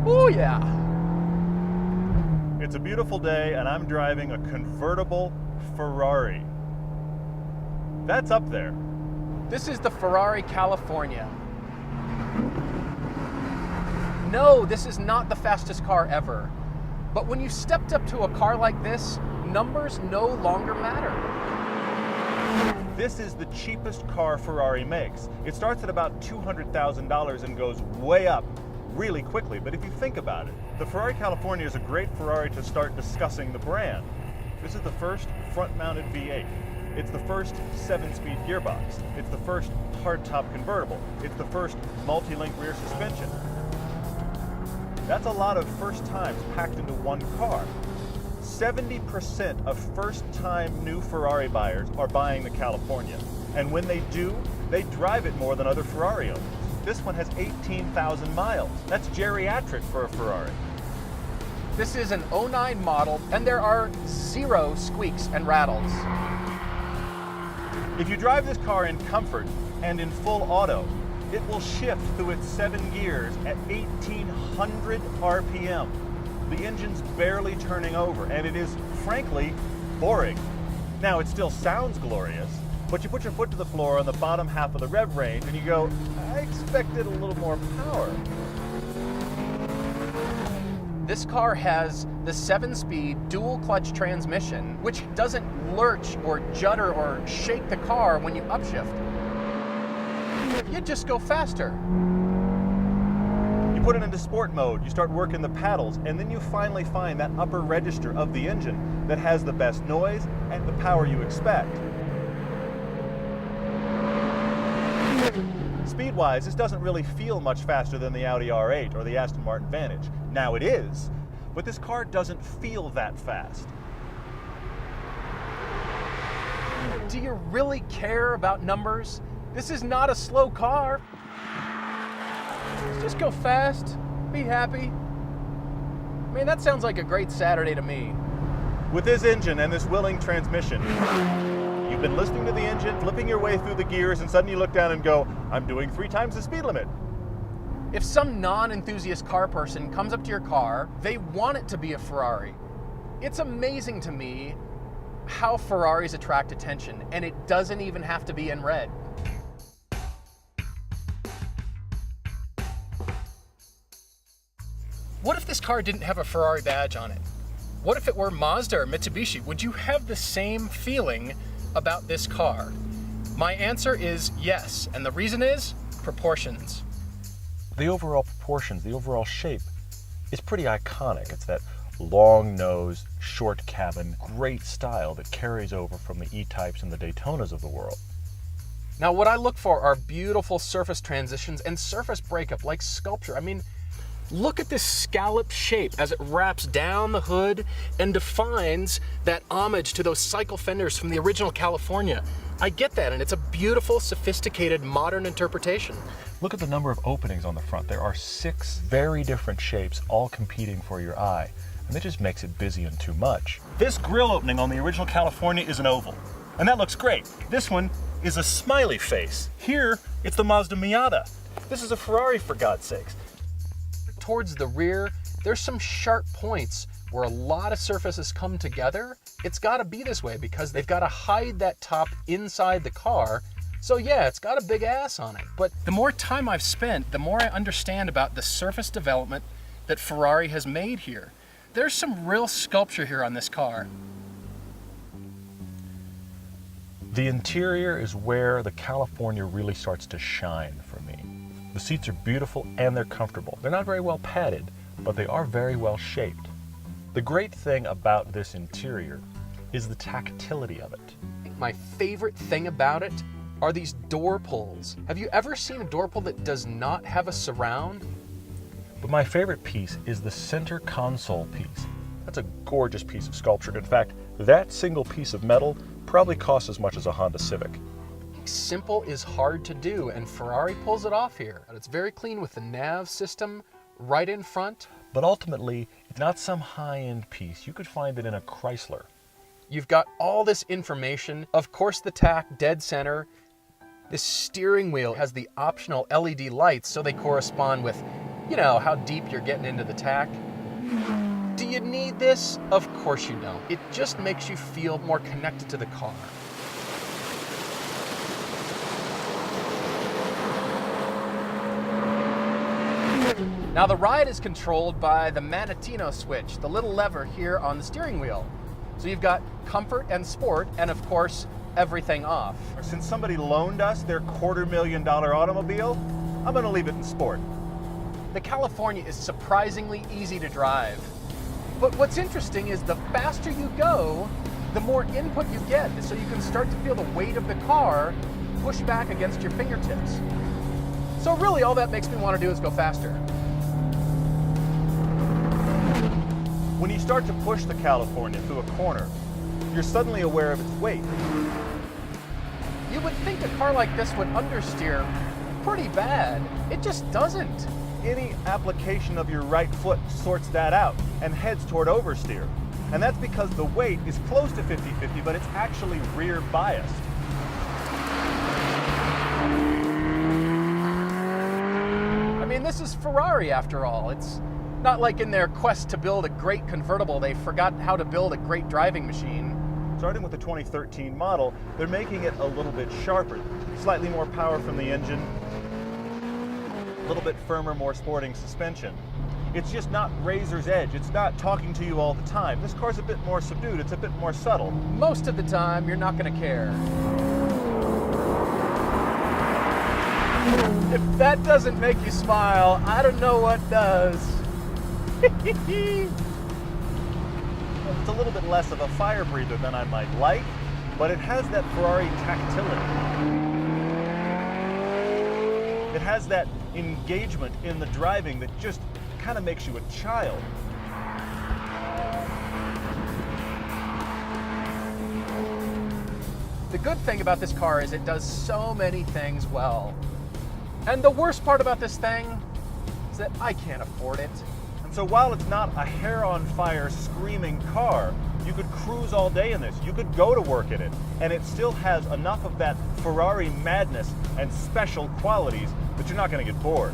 Oh yeah. It's a beautiful day and I'm driving a convertible Ferrari. That's up there. This is the Ferrari California. No, this is not the fastest car ever. But when you stepped up to a car like this, numbers no longer matter. This is the cheapest car Ferrari makes. It starts at about $200,000 and goes way up really quickly. But if you think about it, the Ferrari California is a great Ferrari to start discussing the brand. This is the first front-mounted V8. It's the first 7-speed gearbox. It's the first hardtop convertible. It's the first multi-link rear suspension. That's a lot of first times packed into one car. 70% of first-time new Ferrari buyers are buying the California. And when they do, they drive it more than other Ferrari owners. This one has 18,000 miles. That's geriatric for a Ferrari. This is an 09 model, and there are 0 squeaks and rattles. If you drive this car in comfort and in full auto, it will shift through its 7 gears at 1,800 RPM. The engine's barely turning over, and it is, frankly, boring. Now, it still sounds glorious, but you put your foot to the floor on the bottom half of the rev range and you go, I expected a little more power. This car has the 7-speed dual-clutch transmission, which doesn't lurch or judder or shake the car when you upshift. You just go faster. You put it into sport mode, you start working the paddles, and then you finally find that upper register of the engine that has the best noise and the power you expect. Speed-wise, this doesn't really feel much faster than the Audi R8 or the Aston Martin Vantage. Now it is, but this car doesn't feel that fast. Do you really care about numbers? This is not a slow car. Just go fast, be happy. I mean, that sounds like a great Saturday to me. With this engine and this willing transmission, you've been listening to the engine, flipping your way through the gears, and suddenly you look down and go, I'm doing 3 times the speed limit. If some non-enthusiast car person comes up to your car, they want it to be a Ferrari. It's amazing to me how Ferraris attract attention, and it doesn't even have to be in red. What if this car didn't have a Ferrari badge on it? What if it were Mazda or Mitsubishi? Would you have the same feeling about this car? My answer is yes, and the reason is proportions. The overall proportions, the overall shape is pretty iconic. It's that long nose, short cabin, great style that carries over from the E-Types and the Daytonas of the world. Now, what I look for are beautiful surface transitions and surface breakup like sculpture. I mean, look at this scallop shape as it wraps down the hood and defines that homage to those cycle fenders from the original California. I get that, and it's a beautiful, sophisticated, modern interpretation. Look at the number of openings on the front. There are 6 very different shapes, all competing for your eye, and that just makes it busy and too much. This grille opening on the original California is an oval, and that looks great. This one is a smiley face. Here, it's the Mazda Miata. This is a Ferrari, for God's sakes. Towards the rear, there's some sharp points where a lot of surfaces come together. It's got to be this way because they've got to hide that top inside the car. So yeah, it's got a big ass on it. But the more time I've spent, the more I understand about the surface development that Ferrari has made here. There's some real sculpture here on this car. The interior is where the California really starts to shine for me. The seats are beautiful and they're comfortable. They're not very well padded, but they are very well shaped. The great thing about this interior is the tactility of it. My favorite thing about it are these door pulls. Have you ever seen a door pull that does not have a surround? But my favorite piece is the center console piece. That's a gorgeous piece of sculpture. In fact, that single piece of metal probably costs as much as a Honda Civic. Simple is hard to do, and Ferrari pulls it off here. It's very clean with the nav system right in front. But ultimately, it's not some high-end piece. You could find it in a Chrysler. You've got all this information. Of course, the tach dead center. This steering wheel has the optional LED lights so they correspond with, you know, how deep you're getting into the tack. Do you need this? Of course you don't. It just makes you feel more connected to the car. Now the ride is controlled by the Manatino switch, the little lever here on the steering wheel. So you've got comfort and sport, and of course, everything off. Since somebody loaned us their $250,000 automobile, I'm gonna leave it in sport. The California is surprisingly easy to drive. But what's interesting is the faster you go, the more input you get, so you can start to feel the weight of the car push back against your fingertips. So really all that makes me want to do is go faster. When you start to push the California through a corner, you're suddenly aware of its weight. You would think a car like this would understeer pretty bad. It just doesn't. Any application of your right foot sorts that out and heads toward oversteer. And that's because the weight is close to 50-50, but it's actually rear biased. I mean, this is Ferrari after all. It's not like in their quest to build a great convertible, they forgot how to build a great driving machine. Starting with the 2013 model, they're making it a little bit sharper. Slightly more power from the engine, a little bit firmer, more sporting suspension. It's just not razor's edge. It's not talking to you all the time. This car's a bit more subdued. It's a bit more subtle. Most of the time, you're not going to care. If that doesn't make you smile, I don't know what does. It's a little bit less of a fire breather than I might like, but it has that Ferrari tactility. It has that engagement in the driving that just kind of makes you a child. The good thing about this car is it does so many things well. And the worst part about this thing is that I can't afford it. And so while it's not a hair-on-fire screaming car, you could cruise all day in this. You could go to work in it, and it still has enough of that Ferrari madness and special qualities that you're not going to get bored.